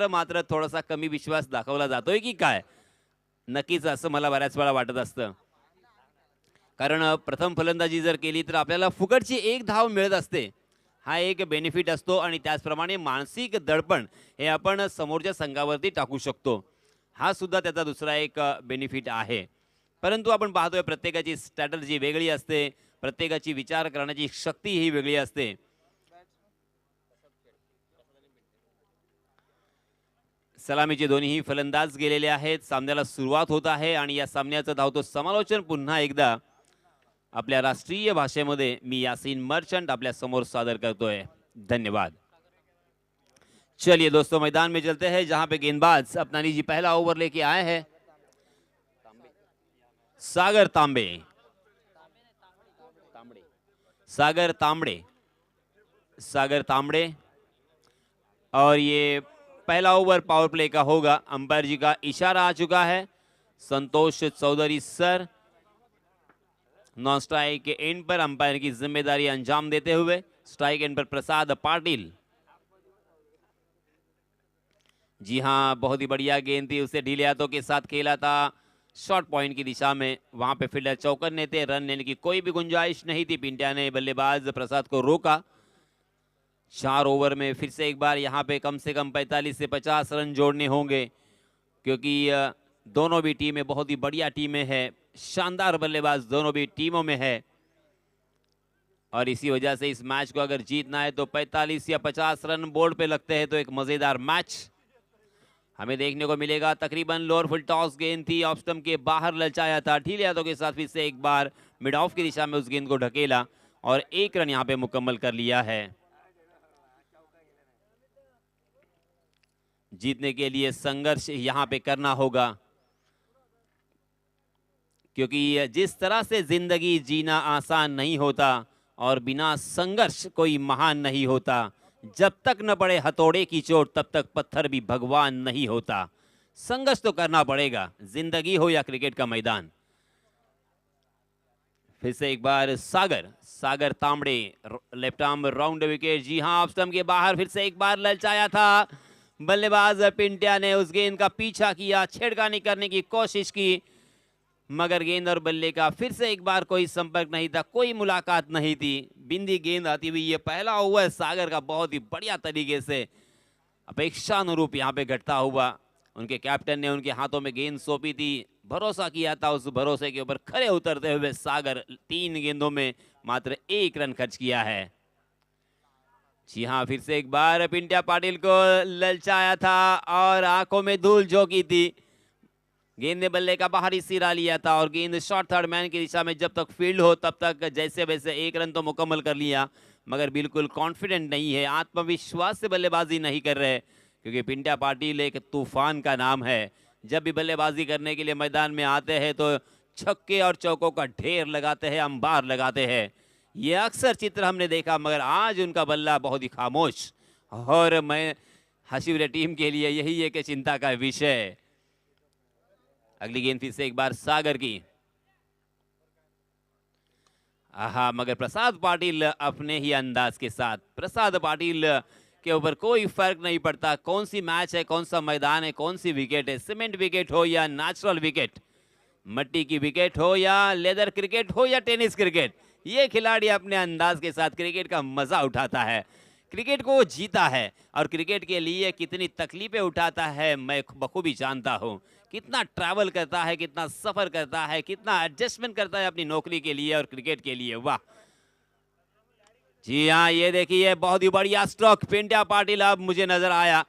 मात्र थोडासा कमी विश्वास दाखवला जातोय की काय? नक्कीच असं मला बऱ्याच वेळा वाटत असतं. कारण प्रथम फलंदाजी जर केली तर आपल्याला फुकटची एक धाव मिळत असते. हा एक बेनिफिट असतो आणि त्याचप्रमाणे मानसिक दडपण हे आपण समोरच्या संघावरती टाकू शकतो. हा सुद्धा त्याचा दुसरा एक बेनिफिट आहे. परंतु आपण पाहतोय प्रत्येकाची स्ट्रॅटर्जी वेगळी असते. प्रत्येकाची विचार करण्याची शक्ती ही वेगळी असते. सलामीचे दोन्ही फलंदाज गेलेले आहेत. सामन्याला सुरुवात होत आहे आणि या सामन्याचं धावतो समालोचन पुन्हा एकदा आपल्या राष्ट्रीय भाषेमध्ये मी यासीन मर्चंट आपल्या समोर सादर करतोय. धन्यवाद. चलिए दोस्तों, मैदान में चलते हैं जहां पे गेंदबाज अपना निजी पहला ओवर लेके आए हैं। सागर तांबे, सागर तांबड़े, सागर तांबड़े, और ये पहला ओवर पावर प्ले का होगा। अंपायर जी का इशारा आ चुका है। संतोष चौधरी सर नॉन स्ट्राइक के एंड पर अंपायर की जिम्मेदारी अंजाम देते हुए, स्ट्राइक एंड पर प्रसाद पाटिल। जी हां, बहुत ही बढ़िया गेंद थी, उसे ढीले हाथों के साथ खेला था शॉर्ट पॉइंट की दिशा में। वहां पे फील्डर चौकन्ने थे, रन लेने की कोई भी गुंजाइश नहीं थी। पिंटिया ने बल्लेबाज प्रसाद को रोका। 4 ओवर में फिर से एक बार यहां पे कम से कम 45 से 50 रन जोड़ने होंगे, क्योंकि दोनों भी टीमें बहुत ही बढ़िया टीमें हैं। शानदार बल्लेबाज दोनों भी टीमों में है और इसी वजह से इस मैच को अगर जीतना है तो 45 या 50 रन बोर्ड पे लगते हैं तो एक मजेदार मैच हमें देखने को मिलेगा। तकरीबन लोअर फुल टॉस गेंद थी, ऑफ स्टंप के बाहर ललचाया था। ढीले हाथों के साथ फिर से एक बार मिड ऑफ की दिशा में उस गेंद को ढकेला और 1 रन यहां पे मुकम्मल कर लिया है। जीतने के लिए संघर्ष यहां पे करना होगा, क्योंकि जिस तरह से जिंदगी जीना आसान नहीं होता और बिना संघर्ष कोई महान नहीं होता। जब तक न पड़े हथौड़े की चोट तब तक पत्थर भी भगवान नहीं होता। संघर्ष तो करना पड़ेगा, जिंदगी हो या क्रिकेट का मैदान। फिर से एक बार सागर, सागर तांबड़े, लेफ्ट आर्म राउंड विकेट। जी हां, ऑफ स्टंप के बाहर फिर से एक बार ललचाया था। बल्लेबाज पिंटिया ने उस गेंद का पीछा किया, छेड़खानी करने की कोशिश की, मगर गेंद और बल्ले का फिर से एक बार कोई संपर्क नहीं था, कोई मुलाकात नहीं थी। बिंदी गेंद आती हुई ये पहला ओवर सागर का बहुत ही बढ़िया तरीके से अपेक्षानुरूप यहाँ पे घटता हुआ। उनके कैप्टन ने उनके हाथों में गेंद सौंपी थी, भरोसा किया था, उस भरोसे के ऊपर खरे उतरते हुए सागर 3 गेंदों में मात्र 1 रन खर्च किया है। जी हाँ, फिर से एक बार पिंटिया पाटिल को ललचाया था और आंखों में धूल झोंकी थी। गेंद ने बल्ले का बाहरी सिरा लिया था और गेंद शॉर्ट थर्ड मैन की दिशा में जब तक फील्ड हो तब तक जैसे वैसे 1 रन तो मुकम्मल कर लिया, मगर बिल्कुल कॉन्फिडेंट नहीं है, आत्मविश्वास से बल्लेबाजी नहीं कर रहे, क्योंकि पिंटिया पाटिल एक तूफान का नाम है। जब भी बल्लेबाजी करने के लिए मैदान में आते हैं तो छक्के और चौकों का ढेर लगाते हैं, अंबार लगाते हैं। ये अक्सर चित्र हमने देखा, मगर आज उनका बल्ला बहुत ही खामोश, और मैं हसीब टीम के लिए यही एक चिंता का विषय है। अगली गेंद फिर से एक बार सागर की। आहा, मगर प्रसाद पाटिल अपने ही अंदाज के साथ, प्रसाद पाटिल के ऊपर कोई फर्क नहीं पड़ता कौन सी मैच है, कौन सा मैदान है, कौन सी विकेट है, सीमेंट विकेट हो या नेचुरल विकेट, मट्टी की विकेट हो या लेदर क्रिकेट हो या टेनिस क्रिकेट, ये खिलाड़ी अपने अंदाज के साथ क्रिकेट का मजा उठाता है, क्रिकेट को जीता है और क्रिकेट के लिए कितनी तकलीफें उठाता है मैं बखूबी जानता हूँ। कितना ट्रैवल करता है, कितना सफर करता है, कितना एडजस्टमेंट करता है अपनी नौकरी के लिए और क्रिकेट के लिए। वाह! जी हाँ, ये देखिए बहुत ही बढ़िया स्ट्रोक पिंटिया पाटिल, अब मुझे नजर आया,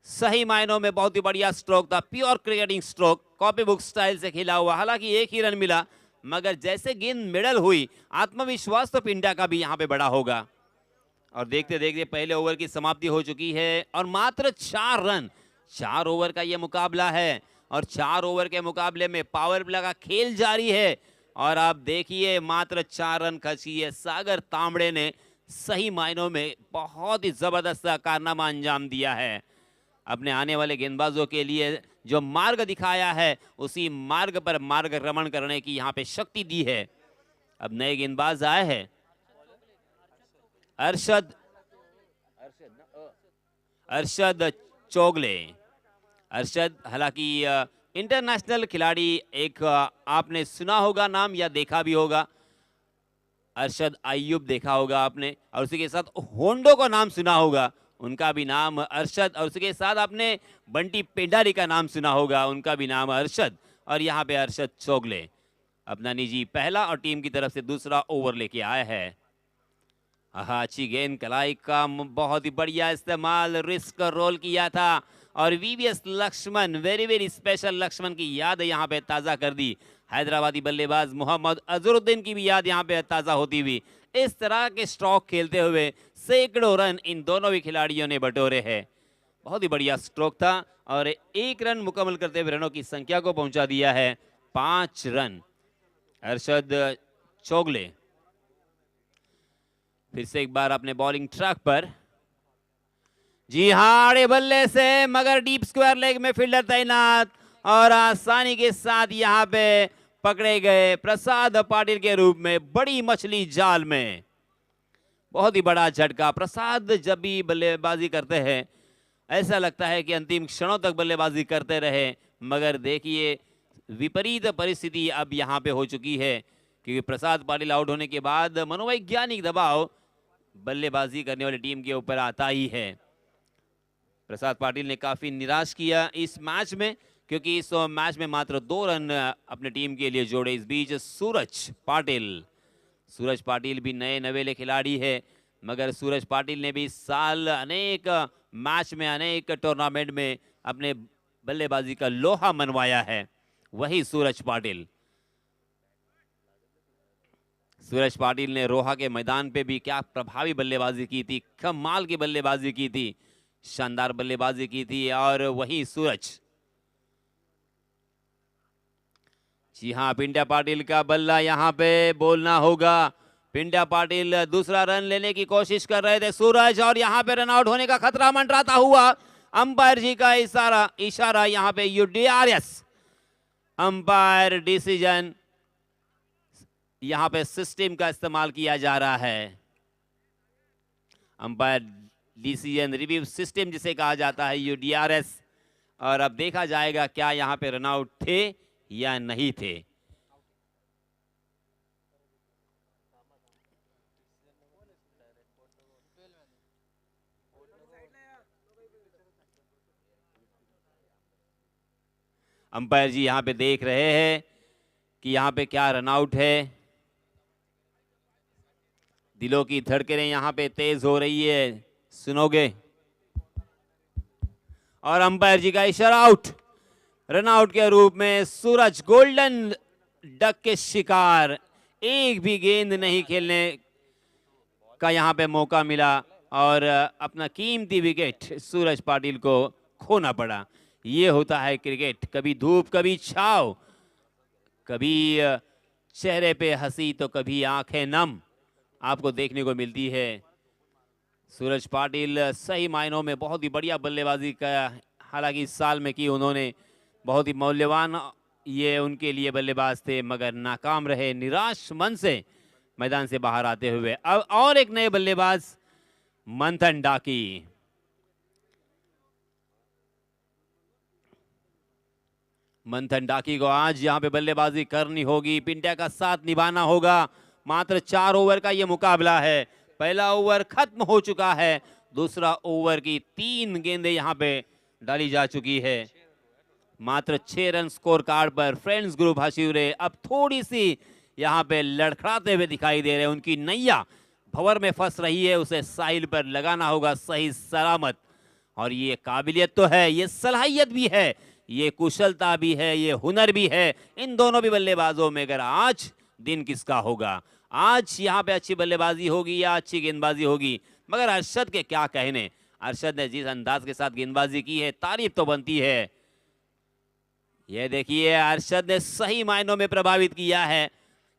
सही मायनों में बहुत ही बढ़िया स्ट्रोक था, pure cricketing stroke, copy book style से खेला हुआ। हालांकि 1 ही रन मिला, मगर जैसे गेंद मिडल हुई, आत्मविश्वास तो पिंटिया का भी यहाँ पे बड़ा होगा। और देखते देखते पहले ओवर की समाप्ति हो चुकी है और मात्र 4 रन, 4 ओवर का ये मुकाबला है और 4 ओवर के मुकाबले में पावर प्ले का खेल जारी है। और आप देखिए मात्र 4 रन खर्च किए सागर तांबड़े ने, सही मायनों में बहुत ही जबरदस्त कारनामा अंजाम दिया है। अपने आने वाले गेंदबाजों के लिए जो मार्ग दिखाया है, उसी मार्ग पर मार्गक्रमण करने की यहाँ पे शक्ति दी है। अब नए गेंदबाज आए हैं, अरशद चोगले। अरशद हालांकि इंटरनेशनल खिलाड़ी, एक आपने सुना होगा नाम या देखा भी होगा, अरशद अय्यूब देखा होगा आपने, और उसी के साथ होंडो का नाम सुना होगा, उनका भी नाम अरशद, और उसके साथ आपने बंटी पेंडारी का नाम सुना होगा, उनका भी नाम अरशद। और यहाँ पे अरशद चोगले अपना निजी पहला और टीम की तरफ से दूसरा ओवर लेके आया है। अच्छी गेंद, कलाई का बहुत ही बढ़िया इस्तेमाल, रिस्क रोल किया था और VVS Laxman, very very special Laxman की याद यहाँ पे ताज़ा कर दी। हैदराबादी बल्लेबाज मोहम्मद अजहरुद्दीन की भी याद यहाँ पे ताज़ा होती हुई। इस तरह के स्ट्रोक खेलते हुए सैकड़ों रन इन दोनों भी खिलाड़ियों ने बटोरे हैं। बहुत ही बढ़िया स्ट्रोक था और 1 रन मुकम्मल करते हुए रनों की संख्या को पहुंचा दिया है 5 रन। अरशद चोगले फिर से एक बार अपने बॉलिंग ट्रैक पर, जी हाँ, आड़े बल्ले से मगर डीप स्क्वायर लेग में फील्डर तैनात और आसानी के साथ यहाँ पे पकड़े गए प्रसाद पाटिल के रूप में बड़ी मछली जाल में। बहुत ही बड़ा झटका। प्रसाद जब भी बल्लेबाजी करते हैं ऐसा लगता है कि अंतिम क्षणों तक बल्लेबाजी करते रहे, मगर देखिए विपरीत परिस्थिति अब यहाँ पे हो चुकी है क्योंकि प्रसाद पाटिल आउट होने के बाद मनोवैज्ञानिक दबाव बल्लेबाजी करने वाली टीम के ऊपर आता ही है। प्रसाद पाटिल ने काफी निराश किया इस मैच में क्योंकि इस मैच में मात्र 2 रन अपने टीम के लिए जोड़े। इस बीच सूरज पाटिल भी नए नवेले खिलाड़ी है, मगर सूरज पाटिल ने भी इस साल अनेक मैच में, अनेक टूर्नामेंट में अपने बल्लेबाजी का लोहा मनवाया है। वही सूरज पाटिल ने रोहा के मैदान पे भी क्या प्रभावी बल्लेबाजी की थी, कमाल की बल्लेबाजी की थी, शानदार बल्लेबाजी की थी। और वही सूरज, जी हाँ, पिंड्या पाटिल का बल्ला यहाँ पे बोलना होगा। पिंड्या पाटिल दूसरा रन लेने की कोशिश कर रहे थे सूरज, और यहाँ पे रन आउट होने का खतरा मंडराता हुआ। अंपायर जी का इशारा यहाँ पे यूडीआरएस अंपायर डिसीजन, यहाँ पे सिस्टम का इस्तेमाल किया जा रहा है। अंपायर डिसीजन रिव्यू सिस्टम जिसे कहा जाता है, यूडीआरएस। और अब देखा जाएगा क्या यहाँ पे रन आउट थे या नहीं थे। अंपायर जी यहाँ पे देख रहे हैं कि यहाँ पे क्या रन आउट है। दिलों की धड़कनें यहाँ पे तेज हो रही है, सुनोगे। और अंपायर जी का इशारा आउट, रन आउट के रूप में सूरज गोल्डन डक के शिकार। एक भी गेंद नहीं खेलने का यहाँ पे मौका मिला और अपना कीमती विकेट सूरज पाटिल को खोना पड़ा। ये होता है क्रिकेट, कभी धूप कभी छाव, कभी चेहरे पे हंसी तो कभी आंखें नम आपको देखने को मिलती है। सूरज पाटिल सही मायनों में बहुत ही बढ़िया बल्लेबाजी का हालांकि इस साल में की उन्होंने, बहुत ही मौल्यवान ये उनके लिए बल्लेबाज थे, मगर नाकाम रहे, निराश मन से मैदान से बाहर आते हुए। अब और एक नए बल्लेबाज मंथन डाकी। मंथन डाकी को आज यहाँ पे बल्लेबाजी करनी होगी, पिंड्या का साथ निभाना होगा। मात्र 4 ओवर का ये मुकाबला है, पहला ओवर खत्म हो चुका है, दूसरा ओवर की 3 गेंदें यहाँ पे डाली जा चुकी है। मात्र 6 रन स्कोर कार्ड पर फ्रेंड्स ग्रुप हसीरे अब थोड़ी सी यहाँ पे लड़खड़ाते हुए दिखाई दे रहे हैं। उनकी नैया भंवर में फंस रही है, उसे साहिल पर लगाना होगा सही सलामत। और ये काबिलियत तो है, ये सलाहियत भी है, ये कुशलता भी है, ये हुनर भी है इन दोनों भी बल्लेबाजों में। अगर आज दिन किसका होगा, आज यहाँ पे अच्छी बल्लेबाजी होगी या अच्छी गेंदबाजी होगी। मगर अरशद के क्या कहने, अरशद ने जिस अंदाज के साथ गेंदबाजी की है तारीफ तो बनती है। ये देखिए अरशद ने सही मायनों में प्रभावित किया है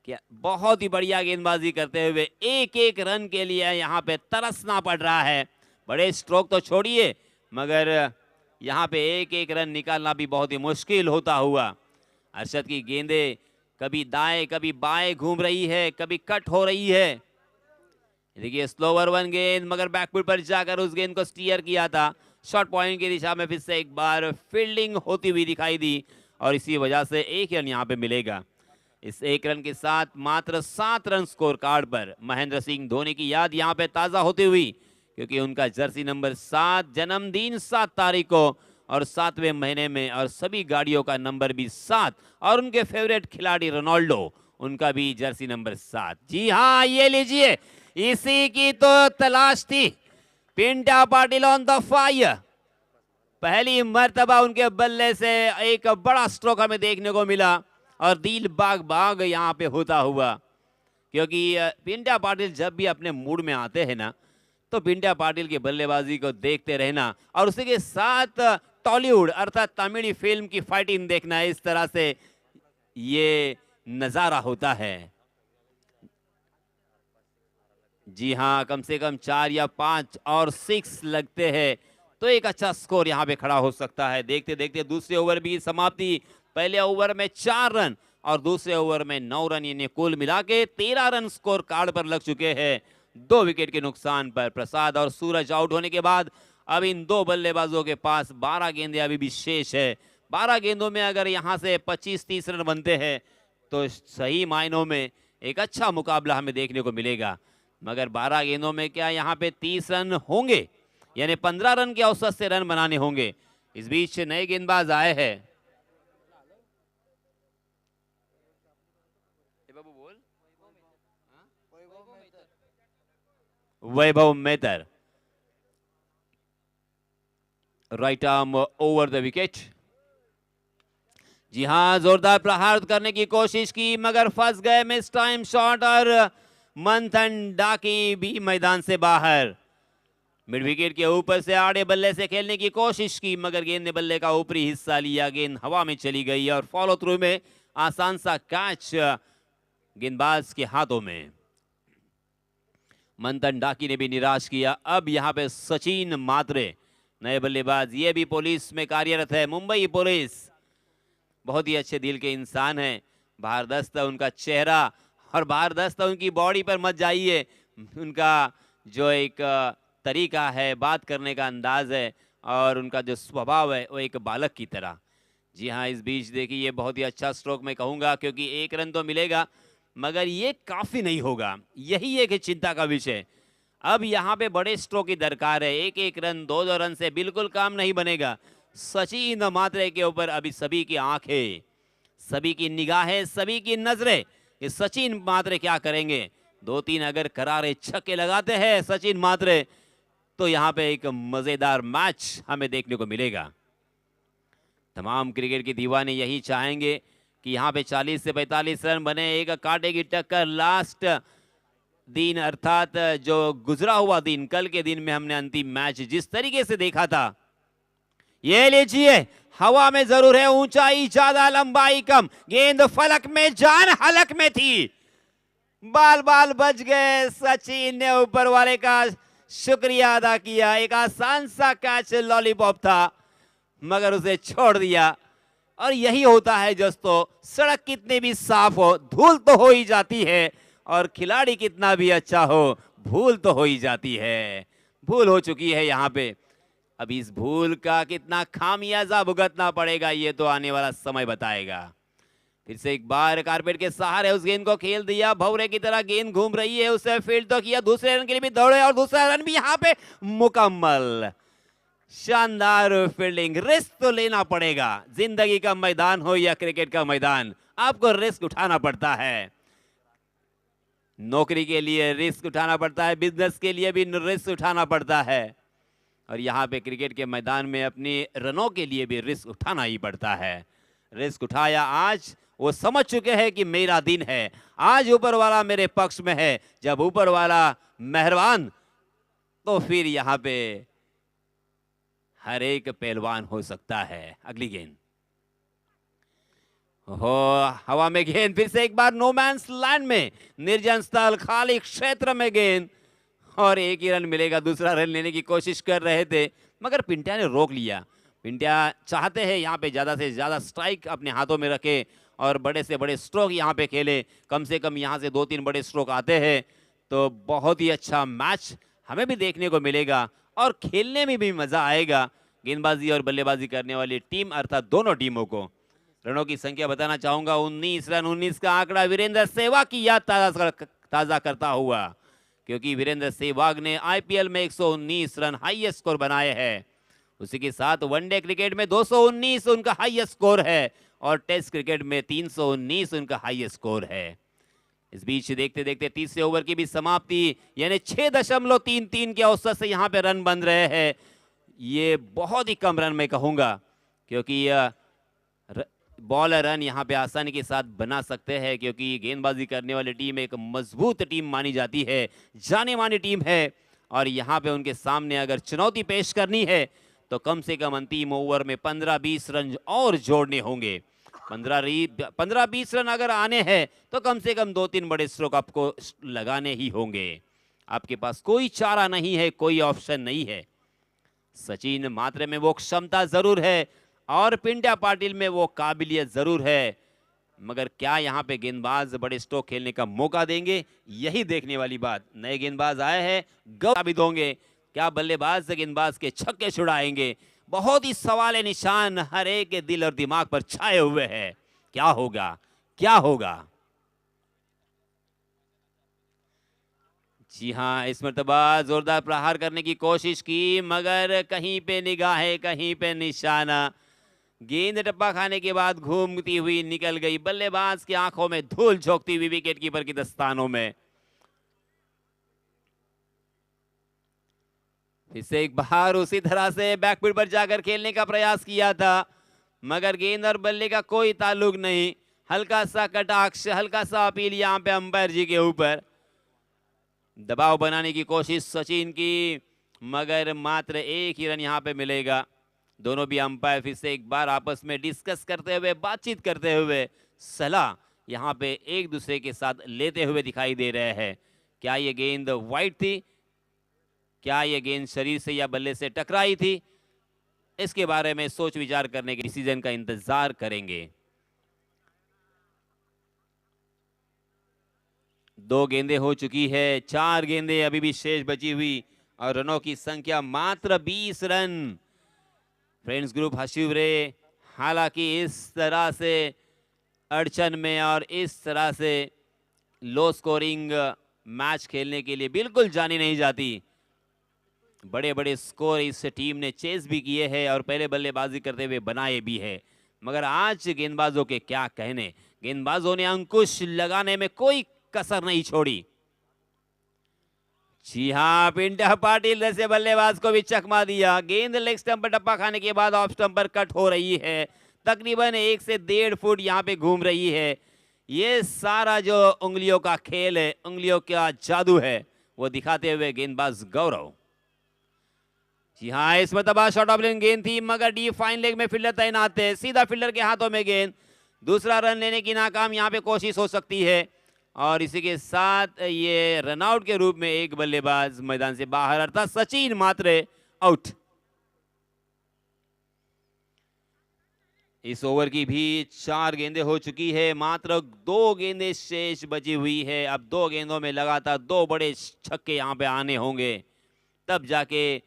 कि बहुत ही बढ़िया गेंदबाजी करते हुए एक एक रन के लिए यहाँ पे तरसना पड़ रहा है। बड़े स्ट्रोक तो छोड़िए, मगर यहाँ पे एक एक रन निकालना भी बहुत ही मुश्किल होता हुआ। अरशद की गेंदें कभी दाएं कभी बाएं घूम रही है, कभी कट हो रही है। देखिए स्लोवर वन गेंद, मगर बैकफुट पर जाकर उस गेंद को स्टीयर किया था शॉर्ट पॉइंट की दिशा में फिर से एक बार फील्डिंग होती हुई दिखाई दी और इसी वजह से 1 रन यहाँ पे मिलेगा। इस 1 रन के साथ मात्र 7 रन स्कोर कार्ड पर महेंद्र सिंह धोनी की याद यहाँ पे ताज़ा होती हुई, क्योंकि उनका जर्सी नंबर 7, जन्मदिन 7 तारीख को और 7वें महीने में, और सभी गाड़ियों का नंबर भी 7, और उनके फेवरेट खिलाड़ी रोनाल्डो, उनका भी जर्सी नंबर 7। जी हाँ, ये लीजिए, इसी की तो तलाश थी। पिंटा पाटिल ऑन द फायर। पहली मर्तबा उनके बल्ले से एक बड़ा स्ट्रोक हमें देखने को मिला और दिल बाग बाग यहाँ पे होता हुआ, क्योंकि पिंटा पाटिल जब भी अपने मूड में आते हैं ना, तो पिंटा पाटिल की बल्लेबाजी को देखते रहना और उसी के साथ टॉलीवुड अर्थात तमिल फिल्म की फाइटिंग देखना, इस तरह से ये नजारा होता है। जी हाँ, कम से कम 4 या 5 और 6 लगते हैं तो एक अच्छा स्कोर यहाँ पे खड़ा हो सकता है। देखते देखते दूसरे ओवर भी समाप्ति। पहले ओवर में 4 रन और दूसरे ओवर में 9 रन, यानी कुल मिला के 13 रन स्कोर कार्ड पर लग चुके हैं 2 विकेट के नुकसान पर। प्रसाद और सूरज आउट होने के बाद अब इन 2 बल्लेबाजों के पास 12 गेंदें अभी भी शेष है। 12 गेंदों में अगर यहाँ से 25-30 रन बनते हैं तो सही मायनों में एक अच्छा मुकाबला हमें देखने को मिलेगा। मगर 12 गेंदों में क्या यहाँ पे 30 रन होंगे, यानी 15 रन के औसत से रन बनाने होंगे। इस बीच नए गेंदबाज आए हैं। Vaibhav Mehtar, right arm over the wicket. जी हां, जोरदार प्रहार करने की कोशिश की मगर फंस गए, मिस टाइम शॉट, और मंथन डाकी भी मैदान से बाहर। मिड विकेट के ऊपर से आड़े बल्ले से खेलने की कोशिश की मगर गेंद ने बल्ले का ऊपरी हिस्सा लिया, गेंद हवा में चली गई और फॉलो थ्रू में आसान सा कैच गेंदबाज के हाथों में। मंथन डाकी ने भी निराश किया। अब यहाँ पे सचिन मात्रे नए बल्लेबाज, ये भी पुलिस में कार्यरत है, मुंबई पुलिस। बहुत ही अच्छे दिल के इंसान हैं, भारदस्त उनका चेहरा और भारदस्त उनकी बॉडी पर मत जाइए, उनका जो एक तरीका है बात करने का अंदाज है और उनका जो स्वभाव है वो एक बालक की तरह। जी हाँ, इस बीच देखिए ये बहुत ही अच्छा स्ट्रोक मैं कहूँगा, क्योंकि 1 रन तो मिलेगा मगर ये काफ़ी नहीं होगा, यही एक चिंता का विषय। अब यहाँ पे बड़े स्ट्रोक की दरकार है, 1-1 रन 2-2 रन से बिल्कुल काम नहीं बनेगा। सचिन मात्रे के ऊपर अभी सभी की आंखें, सभी की निगाहें, सभी की नजरें कि सचिन मात्रे क्या करेंगे। 2-3 अगर करारे छक्के लगाते हैं सचिन मात्रे तो यहाँ पे एक मजेदार मैच हमें देखने को मिलेगा। तमाम क्रिकेट के दीवाने यही चाहेंगे कि यहाँ पे 40 से 45 रन बने, एक कांटे की टक्कर। लास्ट दिन अर्थात जो गुजरा हुआ दिन, कल के दिन में हमने अंतिम मैच जिस तरीके से देखा था, ये लीजिए हवा में जरूर है, ऊंचाई ज्यादा लंबाई कम, गेंद फलक में जान हलक में थी, बाल बाल बच गए। सचिन ने ऊपर वाले का शुक्रिया अदा किया, एक आसान सा कैच लॉलीपॉप था मगर उसे छोड़ दिया। और यही होता है दोस्तों, सड़क कितनी भी साफ हो धूल तो हो ही जाती है, और खिलाड़ी कितना भी अच्छा हो भूल तो हो ही जाती है। भूल हो चुकी है यहाँ पे, अब इस भूल का कितना खामियाजा भुगतना पड़ेगा ये तो आने वाला समय बताएगा। फिर से एक बार कारपेट के सहारे उस गेंद को खेल दिया, भौरे की तरह गेंद घूम रही है, उसे फील्ड तो किया, दूसरे रन के लिए भी दौड़े और दूसरा रन भी यहाँ पे मुकम्मल। शानदार फील्डिंग। रिस्क तो लेना पड़ेगा, जिंदगी का मैदान हो या क्रिकेट का मैदान, आपको रिस्क उठाना पड़ता है। नौकरी के लिए रिस्क उठाना पड़ता है, बिजनेस के लिए भी रिस्क उठाना पड़ता है, और यहाँ पे क्रिकेट के मैदान में अपनी रनों के लिए भी रिस्क उठाना ही पड़ता है। रिस्क उठाया, आज वो समझ चुके हैं कि मेरा दिन है, आज ऊपर वाला मेरे पक्ष में है। जब ऊपर वाला मेहरबान तो फिर यहाँ पे हर एक पहलवान हो सकता है। अगली गेंद हो हवा में, गेंद फिर से एक बार नो मैंस लैंड में, निर्जन स्थल खाली क्षेत्र में गेंद, और 1 ही रन मिलेगा। दूसरा रन लेने की कोशिश कर रहे थे मगर पिंटिया ने रोक लिया। पिंटिया चाहते हैं यहाँ पे ज़्यादा से ज़्यादा स्ट्राइक अपने हाथों में रखे और बड़े से बड़े स्ट्रोक यहाँ पे खेले। कम से कम यहाँ से 2-3 बड़े स्ट्रोक आते हैं तो बहुत ही अच्छा मैच हमें भी देखने को मिलेगा और खेलने में भी मजा आएगा गेंदबाजी और बल्लेबाजी करने वाली टीम अर्थात दोनों टीमों को। रनों की संख्या बताना चाहूंगा 19 रन। 19 का आंकड़ा वीरेंद्र सहवाग की याद ताजा करता हुआ, क्योंकि वीरेंद्र सहवाग ने आईपीएल में 119 रन हाईएस्ट स्कोर बनाए हैं। उसी के साथ वनडे क्रिकेट में 219 उनका हाईएस्ट स्कोर है और टेस्ट क्रिकेट में 319 उनका हाईएस्ट स्कोर है। इस बीच देखते देखते तीसरे ओवर की भी समाप्ति, यानी 6.33 के औसत से यहाँ पे रन बन रहे हैं। ये बहुत ही कम रन मैं कहूंगा, क्योंकि बॉलर रन यहाँ पे आसानी के साथ बना सकते हैं, क्योंकि गेंदबाजी करने वाली टीम एक मजबूत टीम मानी जाती है, जाने मानी टीम है। और यहाँ पे उनके सामने अगर चुनौती पेश करनी है तो कम से कम अंतिम ओवर में 15-20 रन और जोड़ने होंगे। 15-20 रन अगर आने हैं तो कम से कम 2-3 बड़े स्ट्रोक आपको लगाने ही होंगे। आपके पास कोई चारा नहीं है, कोई ऑप्शन नहीं है। सचिन मात्रे में वो क्षमता जरूर है और पिंड्या पाटिल में वो काबिलियत जरूर है, मगर क्या यहाँ पे गेंदबाज बड़े स्ट्रोक खेलने का मौका देंगे, यही देखने वाली बात। नए गेंदबाज आए हैं, गौर साबित होंगे। क्या बल्लेबाज गेंदबाज के छक्के छुड़ाएंगे? बहुत ही सवाल निशान हर एक के दिल और दिमाग पर छाए हुए हैं। क्या होगा, क्या होगा? जी हाँ, इस मर्तबा जोरदार प्रहार करने की कोशिश की, मगर कहीं पे निगाहें, कहीं पे निशाना। गेंद टप्पा खाने के बाद घूमती हुई निकल गई, बल्लेबाज की आंखों में धूल झोंकती हुई विकेट कीपर की दस्तानों में। फिर से एक बार उसी तरह से बैकफुट पर जाकर खेलने का प्रयास किया था, मगर गेंद और बल्ले का कोई ताल्लुक नहीं। हल्का सा कटाक्ष, हल्का सा अपील यहाँ पे अंपायर जी के ऊपर। दबाव बनाने की कोशिश सचिन की, मगर मात्र एक ही रन यहाँ पे मिलेगा। दोनों भी अंपायर फिर से एक बार आपस में डिस्कस करते हुए, बातचीत करते हुए, सलाह यहाँ पे एक दूसरे के साथ लेते हुए दिखाई दे रहे हैं। क्या ये गेंद वाइड थी, क्या ये गेंद शरीर से या बल्ले से टकराई थी, इसके बारे में सोच विचार करने के डिसीजन का इंतजार करेंगे। 2 गेंदें हो चुकी है, 4 गेंदें अभी भी शेष बची हुई और रनों की संख्या मात्र 20 रन। फ्रेंड्स ग्रुप हशिवरे हालांकि इस तरह से अड़चन में और इस तरह से लो स्कोरिंग मैच खेलने के लिए बिल्कुल जानी नहीं जाती। बड़े बड़े स्कोर इस टीम ने चेस भी किए हैं और पहले बल्लेबाजी करते हुए बनाए भी है, मगर आज गेंदबाजों के क्या कहने। गेंदबाजों ने अंकुश लगाने में कोई कसर नहीं छोड़ी। जी हाँ, पिंड्या पाटिल जैसे बल्लेबाज को भी चकमा दिया। गेंद लेग स्टंप पर टप्पा खाने के बाद ऑफ स्टंप पर कट हो रही है, तकरीबन 1 से 1.5 फुट यहाँ पे घूम रही है। ये सारा जो उंगलियों का खेल है, उंगलियों का जादू है, वो दिखाते हुए गेंदबाज गौरव। जी हाँ, इस मरतबा शॉर्ट ऑफ लेन गेंद थी, मगर डीप फाइन लेग में फील्डर तैनात है, सीधा फील्डर के हाथों में गेंद। दूसरा रन लेने की नाकाम यहाँ पे कोशिश हो सकती है और इसी के साथ ये रनआउट के रूप में एक बल्लेबाज मैदान से बाहर, अर्थात सचिन मात्रे आउट। इस ओवर की भी 4 गेंदें हो चुकी है, मात्र 2 गेंदें शेष बची हुई है। अब 2 गेंदों में लगातार 2 बड़े छक्के यहाँ पे आने होंगे, तब जाके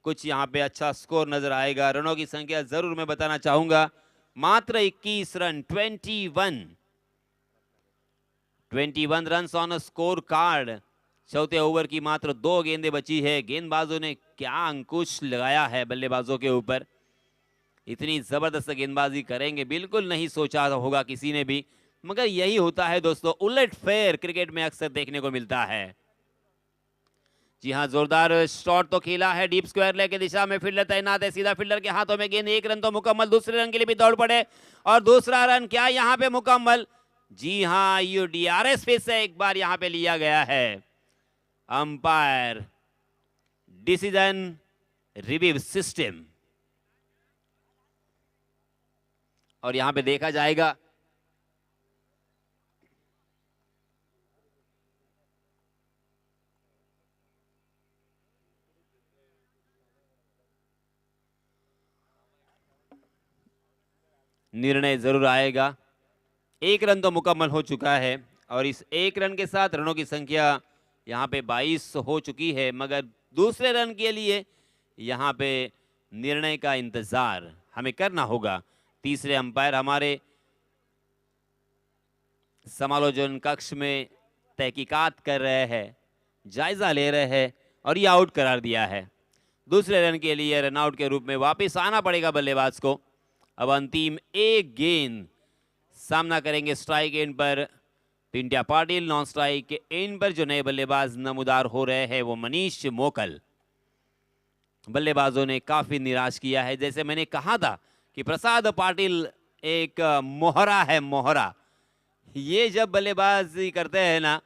कुछ यहाँ पे अच्छा स्कोर नजर आएगा। रनों की संख्या जरूर मैं बताना चाहूंगा, मात्र 21 run, 21 run on score card. चौथे ओवर की मात्र 2 गेंदें बची है। गेंदबाजों ने क्या अंकुश लगाया है बल्लेबाजों के ऊपर, इतनी जबरदस्त गेंदबाजी करेंगे बिल्कुल नहीं सोचा होगा किसी ने भी, मगर यही होता है दोस्तों, उलट फेर क्रिकेट में अक्सर देखने को मिलता है। जी हाँ, जोरदार शॉट तो खेला है डीप स्क्वायर लेग की दिशा में, फील्डर तैनात है, सीधा फील्डर के हाथों में गेंद। 1 रन तो मुकम्मल, दूसरे रन के लिए भी दौड़ पड़े और दूसरा रन क्या यहाँ पे मुकम्मल। जी हाँ, यूडीआरएस फिर से एक बार यहाँ पे लिया गया है। अंपायर डिसीजन रिव्यू सिस्टम, और यहां पे देखा जाएगा निर्णय जरूर आएगा। 1 रन तो मुकम्मल हो चुका है और इस 1 रन के साथ रनों की संख्या यहाँ पे 22 हो चुकी है, मगर दूसरे रन के लिए यहाँ पे निर्णय का इंतजार हमें करना होगा। तीसरे अंपायर हमारे समालोचन कक्ष में तहकीकात कर रहे हैं, जायजा ले रहे हैं और ये आउट करार दिया है। दूसरे रन के लिए रनआउट के रूप में वापस आना पड़ेगा बल्लेबाज को। अब अंतिम एक गेंद सामना करेंगे स्ट्राइक एंड पर पिंट्या पाटिल, नॉन स्ट्राइक के एंड पर जो नए बल्लेबाज नमूदार हो रहे हैं वो मनीष मोकल। बल्लेबाजों ने काफी निराश किया है। जैसे मैंने कहा था कि प्रसाद पाटिल एक मोहरा है, मोहरा। ये जब बल्लेबाजी करते हैं ना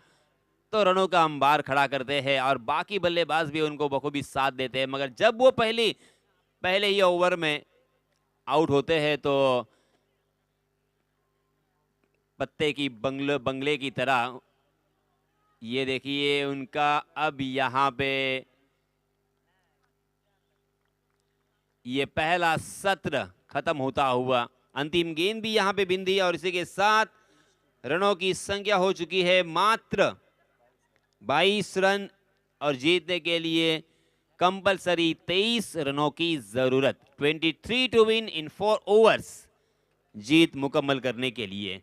तो रनों का अंबार खड़ा करते हैं और बाकी बल्लेबाज भी उनको बखूबी साथ देते हैं, मगर जब वो पहले ही ओवर में आउट होते हैं तो पत्ते की बंगले की तरह ये देखिए उनका अब यहाँ पे ये पहला सत्र खत्म होता हुआ। अंतिम गेंद भी यहाँ पे बिंदी और इसी के साथ रनों की संख्या हो चुकी है मात्र 22 रन और जीतने के लिए कंपलसरी 23 रनों की जरूरत। 23 टू विन इन 4 ओवर्स जीत मुकम्मल करने के लिए।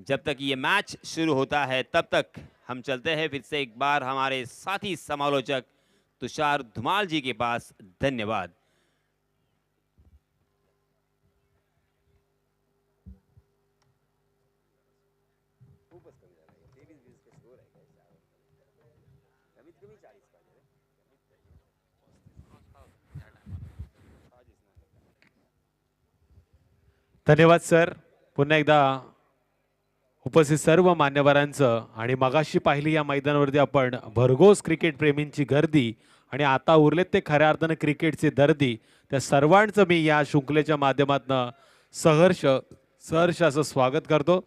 जब तक ये मैच शुरू होता है तब तक हम चलते हैं फिर से एक बार हमारे साथी समालोचक तुषार धुमाल जी के पास। धन्यवाद। धन्यवाद सर। पुन्हा एकदा उपस्थित सर्व मान्यवरांचं आणि मगाशी पाहिली या मैदानावरती आपण भरघोस क्रिकेट प्रेमींची गर्दी आणि आता उरलेत ते खऱ्या अर्थाने क्रिकेटचे दर्दी, त्या सर्वांचं मी या शृंखलेच्या माध्यमातून सहर्ष असं स्वागत करतो।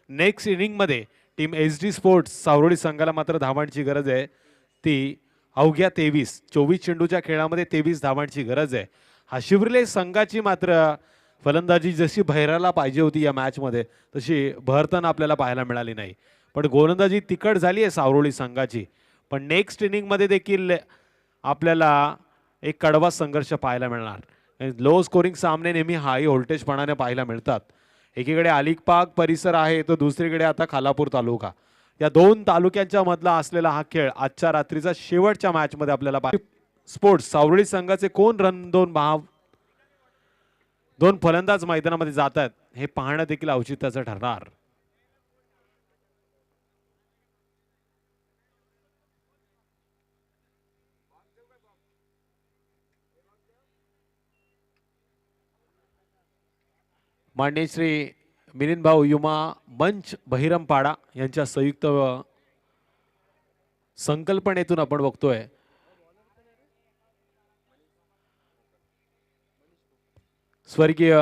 Next इनिंगमध्ये team SD sports Savaroli संघाला मात्र धावांची गरज आहे, ती अवघ्या 24 चेंडूच्या खेळामध्ये 23 धावांची गरज आहे। हा शिवरले संघाची मात्र फलंदाजी जशी भैराला पाहिजे होती या मॅचमध्ये तशी भरताना आपल्याला पाहायला मिळाली नाही, पण गोलंदाजी तिखट झाली आहे सावरोळी संघाची। पण नेक्स्ट इनिंगमध्ये देखील आपल्याला एक कडवा संघर्ष पाहायला मिळणार। लो स्कोरिंग सामने नेहमी हाई व्होल्टेजपणाने पाहायला मिळतात। एकीकडे अलिबाग परिसर आहे तो दुसरीकडे आता खालापूर तालुका, या दोन तालुक्यांच्या मधला असलेला हा खेळ आजच्या रात्रीचा शेवटच्या मॅचमध्ये आपल्याला स्पोर्ट्स सावरोळी संघाचे कोण रन दोन फलंदाज मैदानामध्ये जात आहेत हे पाहणं देखील औचित्याचं ठरणार। माननीय श्री मिलिंद भाऊ युमा मंच बहिरमपाडा यांच्या संयुक्त संकल्पनेतून आपण बघतोय स्वर्गीय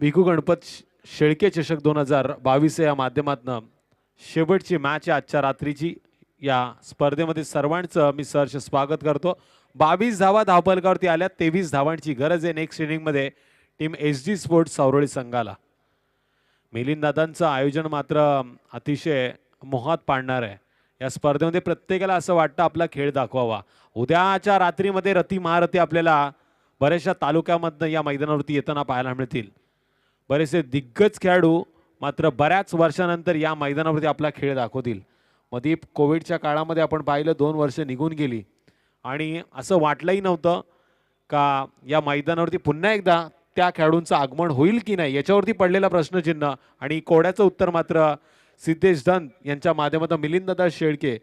भिकू गणपत शेळके चषक 2022 या माध्यमातून शेवटची मॅच आजच्या रात्रीची। या स्पर्धेमध्ये सर्वांचं मी सहर्ष स्वागत करतो। 22 धावा धावफलकावरती आल्या, 23 धावांची गरज आहे next इनिंगमध्ये team SD sports Savaroli संघाला। मिलिंद दादांचं आयोजन मात्र अतिशय मोहात पाडणार आहे। या स्पर्धेमध्ये प्रत्येकाला असं वाटतं आपला खेळ दाखवावा। उद्याच्या रात्रीमध्ये रती महारथी आपल्याला बऱ्याचशा तालुक्यामधनं या मैदानावरती येताना पाहायला मिळतील। बरेचसे दिग्गज खेळाडू मात्र बऱ्याच वर्षानंतर या मैदानावरती आपला खेळ दाखवतील। मध्ये कोविडच्या काळामध्ये आपण पाहिलं 2 वर्ष निघून गेली आणि असं वाटलंही नव्हतं का या मैदानावरती पुन्हा एकदा त्या खेळाडूंचं आगमन होईल की नाही, याच्यावरती पडलेला प्रश्नचिन्ह आणि कोड्याचं उत्तर मात्र सिद्धेश दंत यांच्या माध्यमातून मिलिंददादा शेळके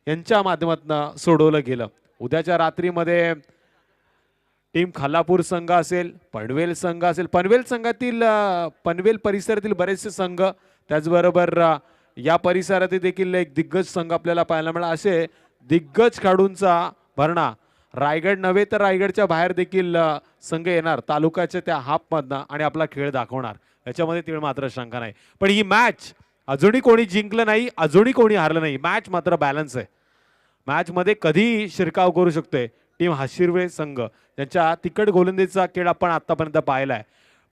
यांच्या माध्यमातून सोडवलं गेलं। उद्याच्या रात्रीमध्ये टीम खालापूर संघ असेल, पनवेल संघ असेल, पनवेल संघातील पनवेल परिसरातील बरेचसे संघ, त्याचबरोबर या परिसरातील देखील एक दिग्गज संघ आपल्याला पाहायला मिळाला। असे दिग्गज खेळाडूंचा भरणा रायगड नव्हे तर रायगडच्या बाहेर देखील संघ येणार तालुक्याच्या त्या हाफमधनं आणि आपला खेळ दाखवणार, याच्यामध्ये तीळ मात्र शंका नाही। पण ही मॅच अजूनही कोणी जिंकलं नाही, अजूनही कोणी हारलं नाही, मॅच मात्र बॅलन्स आहे। मॅच मध्ये कधी शिरकाव करू शकते टीम हाशिरवे संघ, ज्यांच्या तिकट गोलंदाजीचा खेळ आपण आतापर्यंत पाहिलाय।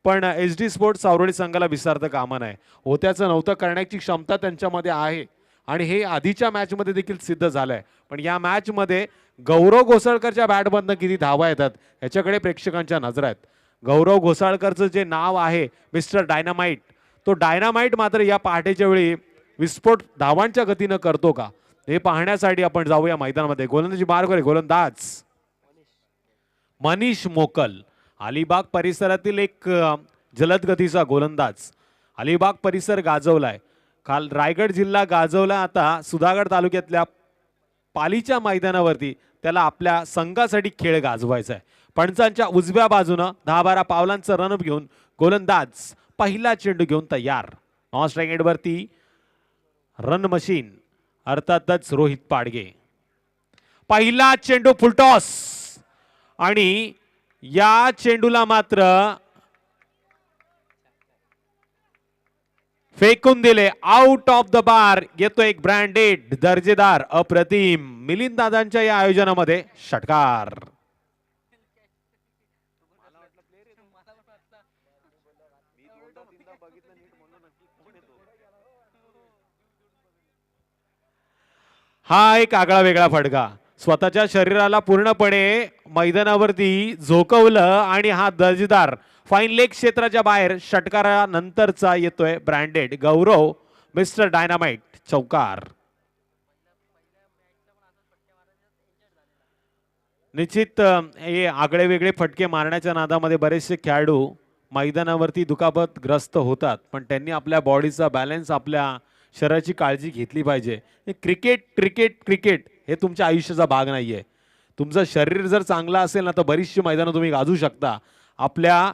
पण एसडी स्पोर्ट्स सावरोळी संघाला विसरता कामा नये। होत्याचं नव्हतं करण्याची क्षमता त्यांच्यामध्ये आहे आणि हे आधीच्या मॅच मध्ये देखील सिद्ध झालंय. पण या मॅच मध्ये गौरव घोसाळकरच्या बॅटमधनं किती धावा येतात याच्याकडे प्रेक्षकांच्या नजर आहेत. गौरव घोसाळकरचं जे नाव आहे मिस्टर डायनामाइट, तो डायनामाइट मात्र या पहाटेच्या वेळी विस्फोट धावांच्या गतीनं करतो का हे पाहण्यासाठी आपण जाऊया मैदानामध्ये. गोलंदाजी मार्ग आहे गोलंदाज मनीष मोकल, अलिबाग परिसरातील एक जलद गतीचा गोलंदाज. अलिबाग परिसर गाजवलाय, काल रायगड जिल्हा गाजवला, आता सुधागड तालुक्यातल्या पालीच्या मैदानावरती त्याला आपल्या संघासाठी खेळ गाजवायचा आहे. पंचांच्या उजव्या बाजूनं 10-12 पावलांचं रनअप घेऊन गोलंदाज पहिला चेंडू घेऊन तयार. नॉन स्ट्राईक एंडवरती रन मशीन अर्थातच रोहित पाडगे. पहिला चेंडू फुलटॉस आणि या चेंडूला मात्र फेकून दिले आउट ऑफ द बार. येतो एक ब्रँडेड दर्जेदार अप्रतिम मिलिंद दादांच्या या आयोजनामध्ये षटकार. हा एक आगळा वेगळा फटका, स्वतःच्या शरीराला पूर्णपणे मैदानावरती झोकवलं आणि हा दर्जेदार फाईन लेग क्षेत्राच्या बाहेर षटकारानंतरचा येतोय ब्रँडेड गौरव मिस्टर डायनामाइट चौकार. निश्चित हे आगळे वेगळे फटके मारण्याच्या नादामध्ये बरेचसे खेळाडू मैदानावरती दुखापतग्रस्त होतात, पण त्यांनी आपल्या बॉडीचा बॅलन्स, आपल्या शरीराची काळजी घेतली पाहिजे. क्रिकेट क्रिकेट क्रिकेट हे तुमच्या आयुष्याचा भाग नाहीये. तुमचं शरीर जर चांगलं असेल ना तर बरीचशी मैदानं तुम्ही गाजू शकता, आपल्या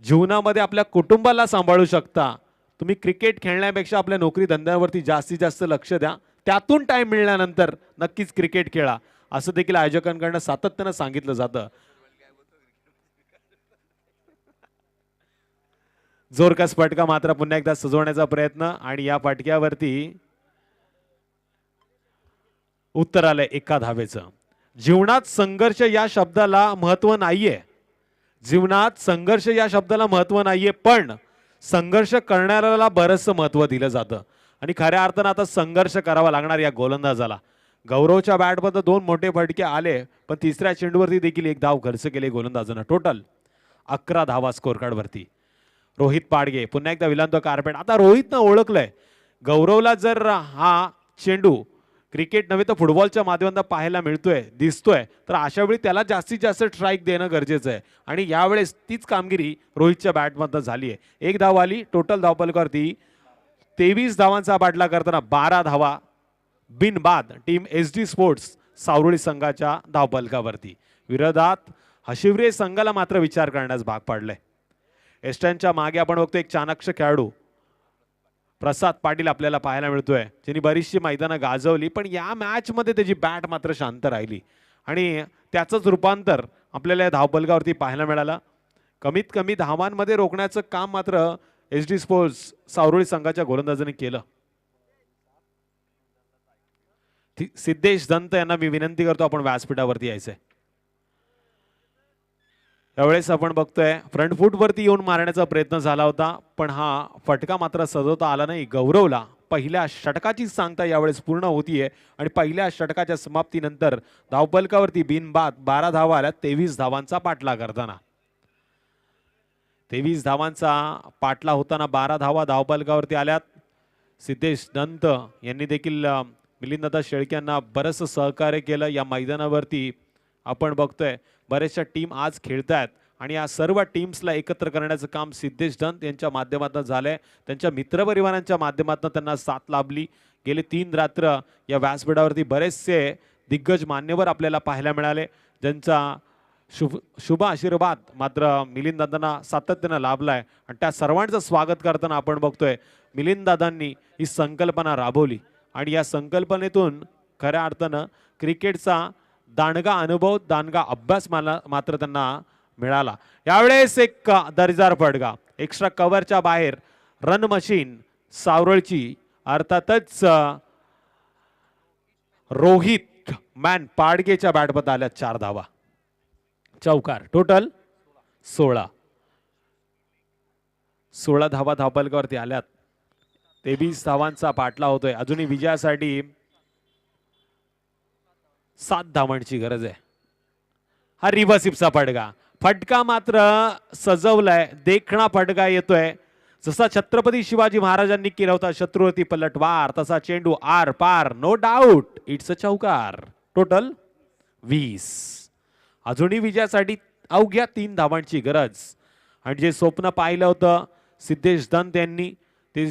जीवनामध्ये आपल्या कुटुंबाला सांभाळू शकता. तुम्ही क्रिकेट खेळण्यापेक्षा आपल्या नोकरी धंद्यावरती जास्तीत जास्त लक्ष द्या. त्यातून टाइम मिळाल्यानंतर नक्कीच क्रिकेट खेळा असं देखील आयोजकांकडून सातत्यानं सांगितलं जातं. जोरकस फटका मात्र पुन्हा एकदा सजवण्याचा प्रयत्न आणि या फटक्यावरती उत्तर आलंय एका धावेचं. जीवनात संघर्ष या शब्दाला महत्व नाहीये, जीवनात संघर्ष या शब्दाला महत्व नाहीये, पण संघर्ष करणाऱ्याला बरंचसं महत्व दिलं जातं आणि खऱ्या अर्थानं आता संघर्ष करावा लागणार या गोलंदाजाला. गौरवच्या बॅटमध्ये 2 मोठे फटके आले, पण तिसऱ्या चेंडूवरती देखील 1 धाव खर्च केले गोलंदाजानं. टोटल 11 धावा स्कोर कार्ड वरती. रोहित पाडगे पुन्हा एकदा विलांतो कार्पेट. आता रोहितनं ओळखलंय गौरवला जर हा चेंडू क्रिकेट नव्हे तर फुटबॉलच्या माध्यमातून पाहायला मिळतोय, दिसतोय, तर अशा वेळी त्याला जास्तीत जास्त स्ट्राईक देणं गरजेचं आहे आणि यावेळेस तीच कामगिरी रोहितच्या बॅटमधनं झाली आहे. 1 धाव आली. टोटल धावफलकावरती 23 धावांचा बाटला करताना 12 धावा बिनबाद टीम SD स्पोर्ट्स सावरुळी संघाच्या धावफलकावरती. विरोधात हशिवरे संघाला मात्र विचार करण्यास भाग पाडलंय. एस्टनच्या मागे आपण बघतो एक चाणक्य खेळाडू प्रसाद पाटील आपल्याला पाहायला मिळतोय, ज्यांनी बरीचशी मैदानं गाजवली, पण या मॅच मध्ये त्याची बॅट मात्र शांत राहिली आणि त्याचंच रूपांतर आपल्याला या धावफलकावरती पाहायला मिळालं. कमीत कमी धावांमध्ये रोखण्याचं काम मात्र SD स्पोर्ट्स सावरुळी संघाच्या गोलंदाजांनी केलं. सिद्धेश दंत यांना मी विनंती करतो आपण व्यासपीठावरती यायचंय. यावेळेस आपण बघतोय फ्रंट फूट वरती येऊन मारण्याचा प्रयत्न झाला होता, पण हा फटका मात्र सजवता आला नाही. गौरवला पहिल्या षटकाची सांगता यावेळेस पूर्ण होतीये आणि पहिल्या षटकाच्या समाप्तीनंतर धावफलकावरती बिनबाद 12 धावा आल्या. 23 धावांचा पाठला करताना 23 धावांचा पाठला होताना 12 धावा धावफलकावरती आल्यात. सिद्धेश दंत यांनी देखील मिलिंद शेळके यांना बरंचसं सहकार्य केलं. या मैदानावरती आपण बघतोय बरेचशा टीम आज खेळतायत आणि या सर्व टीम्सला एकत्र करण्याचं काम सिद्धेश दंत यांच्या माध्यमातून झालंय. त्यांच्या मित्रपरिवारांच्या माध्यमातून त्यांना साथ लाभली. गेले 3 रात्र या व्यासपीठावरती बरेचसे दिग्गज मान्यवर आपल्याला पाहायला मिळाले, ज्यांचा शुभ आशीर्वाद मात्र मिलिंद दादांना सातत्यानं लाभलाय आणि त्या सर्वांचं स्वागत करताना आपण बघतोय मिलिंद दादांनी ही संकल्पना राबवली आणि या संकल्पनेतून खऱ्या अर्थानं क्रिकेटचा दांडगा अनुभव, दांडगा अभ्यास मात्र त्यांना मिळाला. यावेळेस एक दर्जेदार फटका एक्स्ट्रा कव्हरच्या बाहेर रन मशीन सावरळची अर्थातच रोहित मॅन पाडगेच्या बॅटमध्ये आल्या 4 धावा. चौकार. टोटल 16 धावा धावफलकावरती आल्यात. 23 धावांचा पाठला होतोय. अजूनही विजयासाठी 7 धावांची गरज आहे. हा रिव्हर्सिपचा फटका मात्र सजवलाय. देखणा फटका येतोय. जसा छत्रपती शिवाजी महाराजांनी केला होता शत्रुवरती पलटवार, तसा चेंडू आर पार. नो डाऊट इट्स अ चौकार. टोटल 20. अजूनही विजयासाठी अवघ्या 3 धावांची गरज. आणि जे स्वप्न पाहिलं होतं सिद्धेश दंत यांनी, ते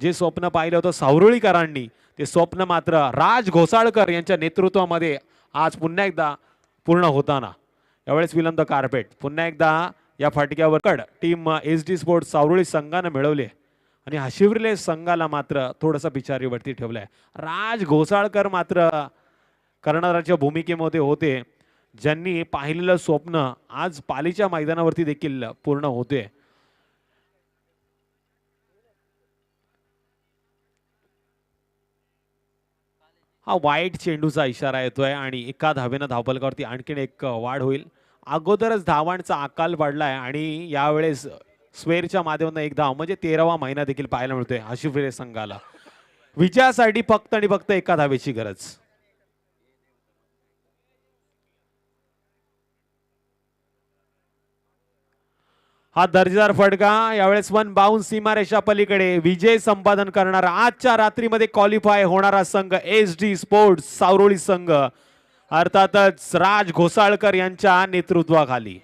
जे स्वप्न पाहिलं होतं सावरुळीकरांनी, ते स्वप्न मात्र राज घोसाळकर यांच्या नेतृत्वामध्ये आज पुन्हा एकदा पूर्ण होताना. यावेळेस विलंब कार्पेट पुन्हा एकदा या फटक्यावर कड टीम SD स्पोर्ट्स सावरुळी संघानं मिळवले आणि हशिवले संघाला मात्र थोडंसं पिछारीवरती ठेवलंय. राज घोसाळकर मात्र कर्णधाराच्या भूमिकेमध्ये होते, ज्यांनी पाहिलेलं स्वप्न आज पालीच्या मैदानावरती देखील पूर्ण होते. हा वाईट चेंडूचा इशारा येतोय आणि एका धावेनं धावफलकावरती आणखीन एक वाढ होईल. अगोदरच धावांचा अकाल पडलाय आणि यावेळेस स्वेरच्या माध्यमातून एक धाव म्हणजे 13वा महिना देखील पाहायला मिळतोय हशिवरे संघाला. विजयासाठी फक्त आणि फक्त एका धावेची गरज. हा दर्जेदार फटका यावेळेस 1 बाउन्स सीमारेषा पलीकडे. विजय संपादन करणारा आजच्या रात्रीमध्ये क्वालिफाय होणारा संघ SD स्पोर्ट्स सावरोळी संघ, अर्थातच राज घोसाळकर यांच्या नेतृत्वाखाली.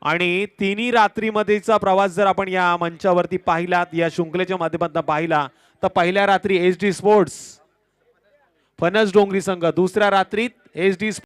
आणि तिन्ही रात्रीमध्येचा प्रवास जर आपण या मंचावरती पाहिलात, या शृंखलेच्या माध्यमातून पाहिला, तर पहिल्या रात्री SD स्पोर्ट्स फणस डोंगरी संघ, दुसऱ्या रात्रीत SD